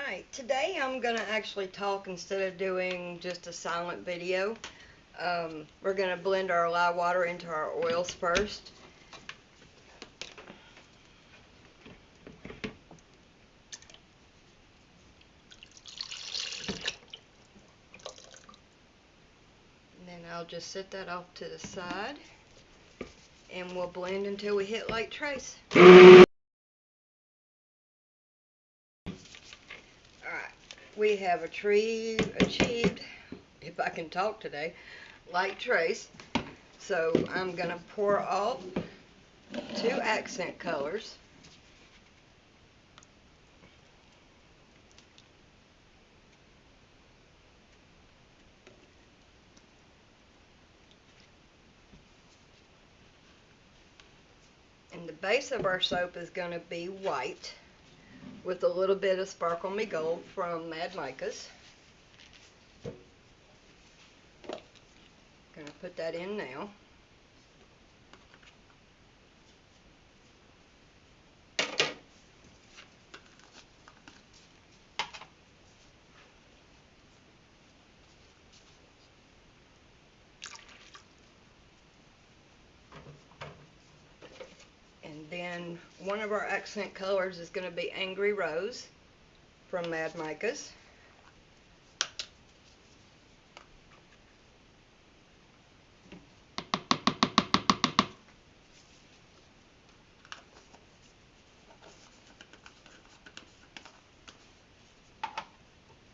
Alright, today I'm going to actually talk instead of doing just a silent video. We're going to blend our lye water into our oils first. And then I'll just set that off to the side. And we'll blend until we hit Lake Trace. Alright, we have achieved, if I can talk today, Lake Trace. So I'm going to pour off 2 accent colors. And the base of our soap is going to be white with a little bit of Sparkle Me Gold from Mad Micas. Going to put that in now. And then one of our accent colors is going to be Angry Rose from Mad Micas.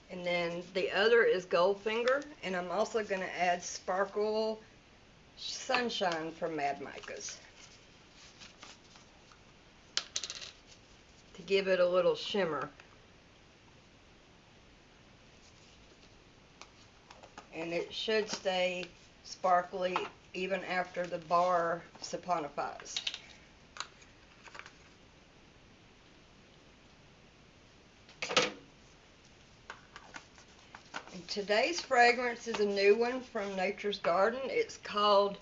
And then the other is Goldfinger, and I'm also going to add Sparkle Sunshine from Mad Micas to give it a little shimmer. And it should stay sparkly even after the bar saponifies. And today's fragrance is a new one from Nature's Garden. It's called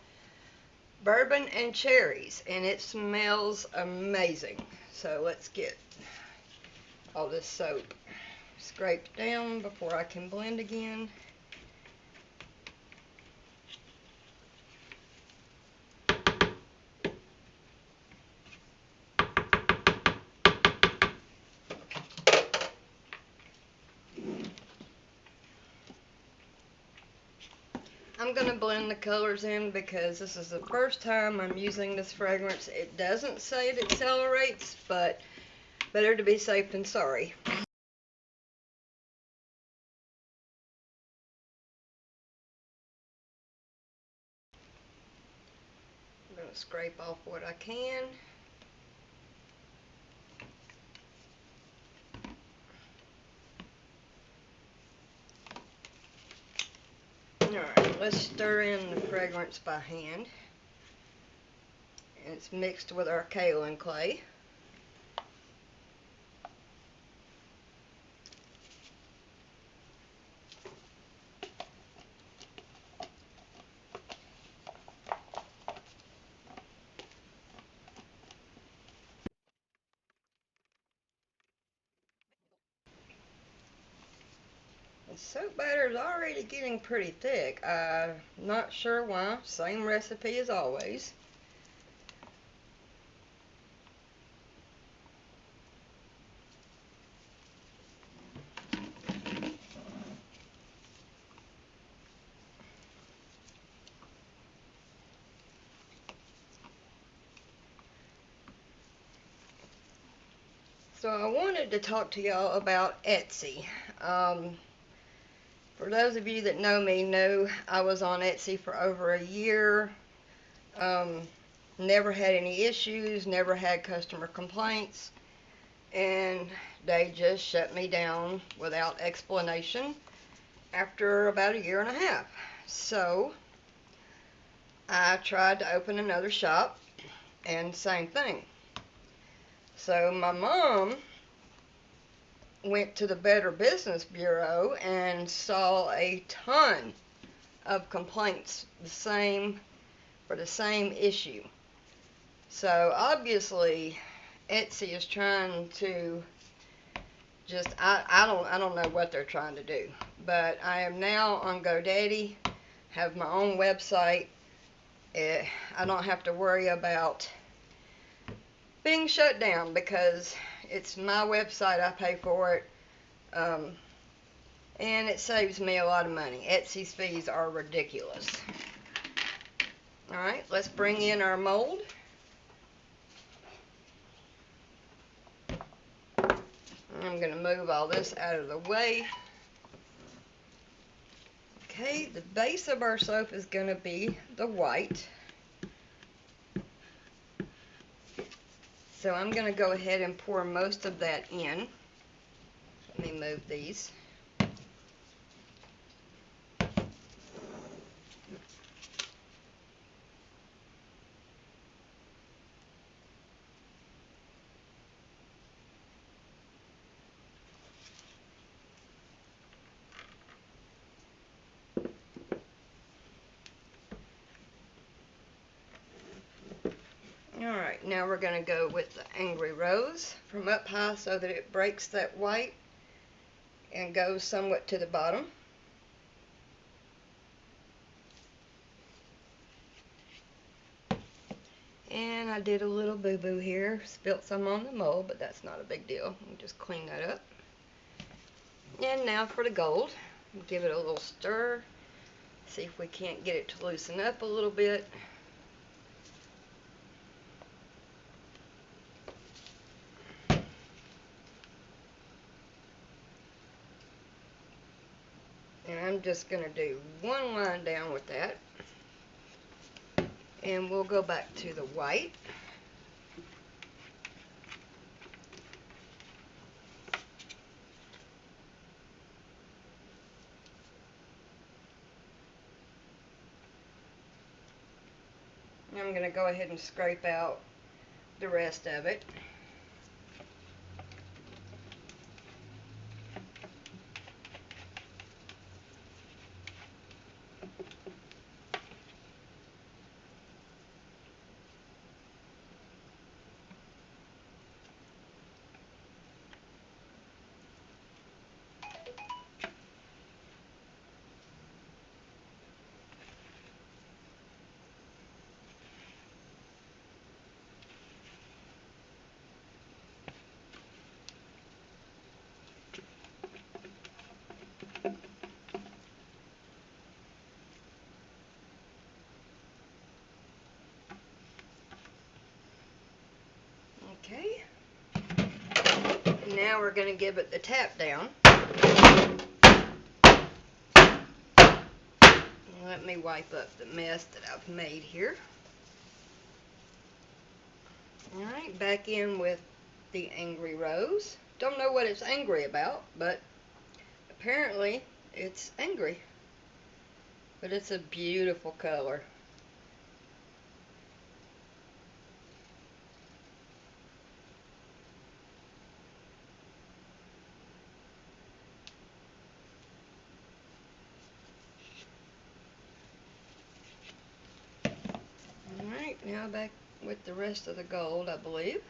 Bourbon and Cherries, and it smells amazing. So let's get all this soap scraped down before I can blend again. I'm going to blend the colors in because this is the first time I'm using this fragrance. It doesn't say it accelerates, but better to be safe than sorry. I'm going to scrape off what I can. Alright, let's stir in the fragrance by hand. And it's mixed with our kaolin clay. The soap batter is already getting pretty thick. I'm not sure why. Same recipe as always. So I wanted to talk to y'all about Etsy. For those of you that know me know I was on Etsy for over a year. Never had any issues, never had customer complaints, and they just shut me down without explanation after about a year and a half. So I tried to open another shop, and same thing. So my mom went to the Better Business Bureau and saw a ton of complaints for the same issue. So obviously Etsy is trying to just I don't know what they're trying to do. But I am now on GoDaddy, have my own website. I don't have to worry about being shut down because it's my website. I pay for it. And it saves me a lot of money. Etsy's fees are ridiculous. Alright, let's bring in our mold. I'm going to move all this out of the way. Okay, the base of our soap is going to be the white. So I'm going to go ahead and pour most of that in. Let me move these. Alright, now we're going to go with the Angry Rose from up high so that it breaks that white and goes somewhat to the bottom. And I did a little boo-boo here, spilt some on the mold, but that's not a big deal. We'll just clean that up. And now for the gold. Give it a little stir. See if we can't get it to loosen up a little bit. And I'm just going to do one line down with that. And we'll go back to the white. And I'm going to go ahead and scrape out the rest of it. Okay. Now we're going to give it the tap down. Let me wipe up the mess that I've made here. Alright, back in with the Angry Rose. Don't know what it's angry about, but apparently it's angry. But it's a beautiful color. Alright, now back with the rest of the gold, I believe.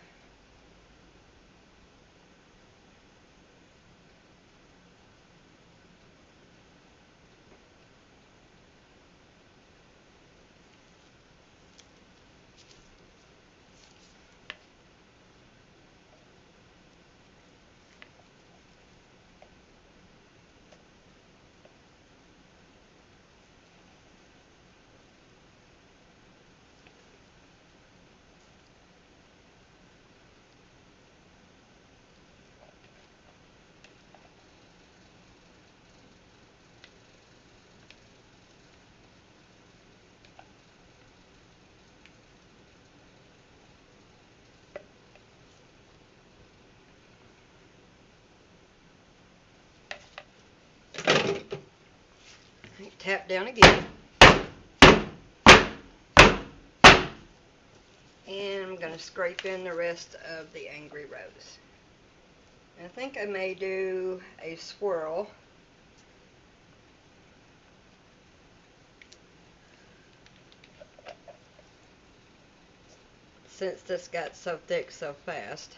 Tap down again. And I'm going to scrape in the rest of the Angry Rose. I think I may do a swirl. Since this got so thick so fast.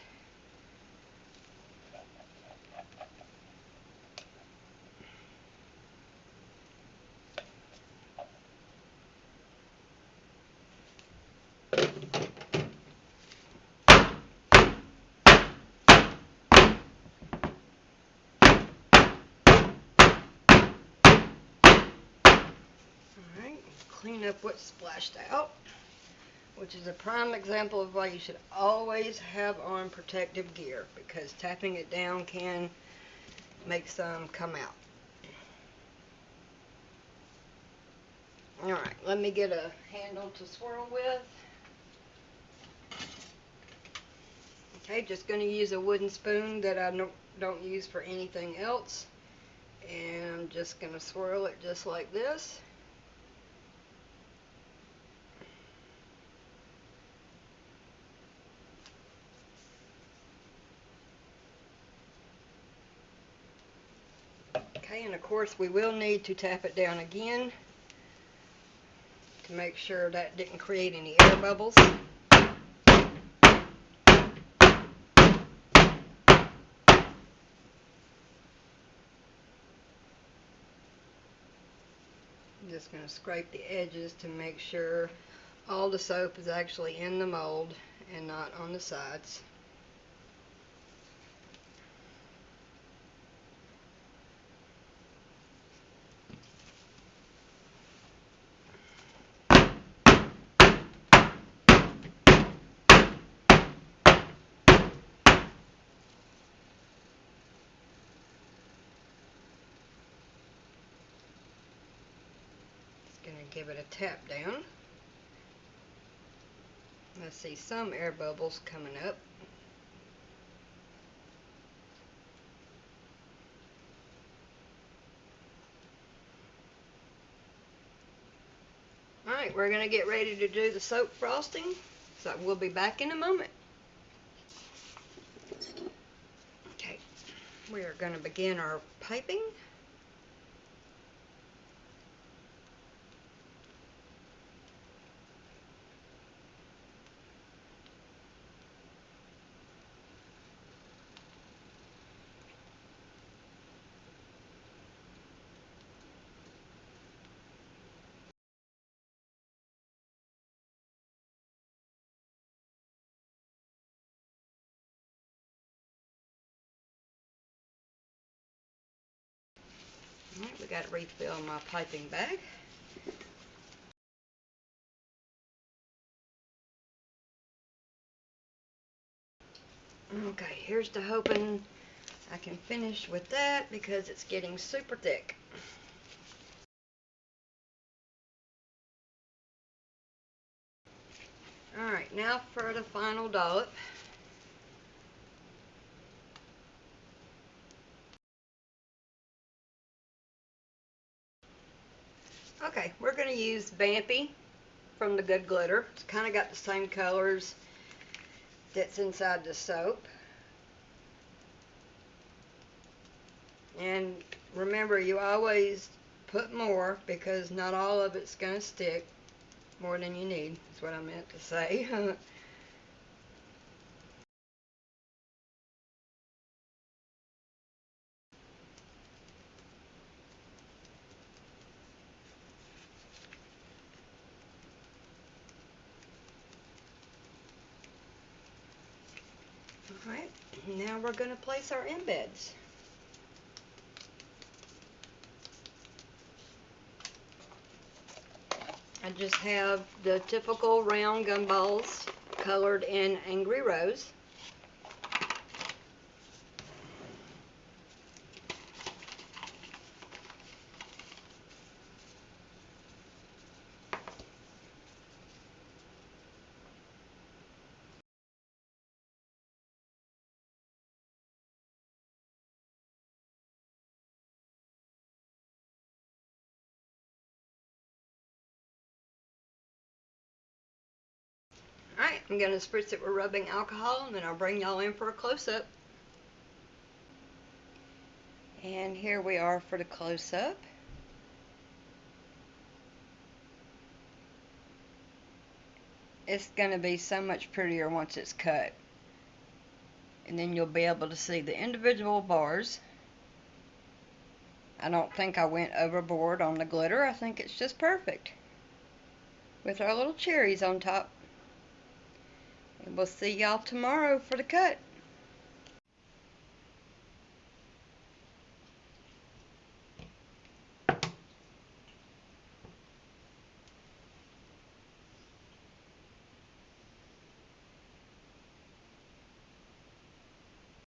clean up what's splashed out, which is a prime example of why you should always have on protective gear, because tapping it down can make some come out. Alright, let me get a handle to swirl with. Okay, just going to use a wooden spoon that I don't use for anything else. And I'm just going to swirl it just like this. Okay, and of course we will need to tap it down again to make sure that didn't create any air bubbles. I'm just going to scrape the edges to make sure all the soap is actually in the mold and not on the sides. Going to give it a tap down. I see some air bubbles coming up. Alright, we're going to get ready to do the soap frosting, so we'll be back in a moment. Okay, we are going to begin our piping. Alright, we got to refill my piping bag. Okay, here's to hoping I can finish with that because it's getting super thick. Alright, now for the final dollop. Okay, we're going to use Vampy from the Good Glitter. It's kind of got the same colors that's inside the soap. And remember, you always put more because not all of it's going to stick. More than you need, is what I meant to say. Alright, now we're going to place our embeds. I just have the typical round gumballs colored in Angry Rose. Alright, I'm going to spritz it with rubbing alcohol and then I'll bring y'all in for a close-up. And here we are for the close-up. It's going to be so much prettier once it's cut. And then you'll be able to see the individual bars. I don't think I went overboard on the glitter. I think it's just perfect. With our little cherries on top. And we'll see y'all tomorrow for the cut.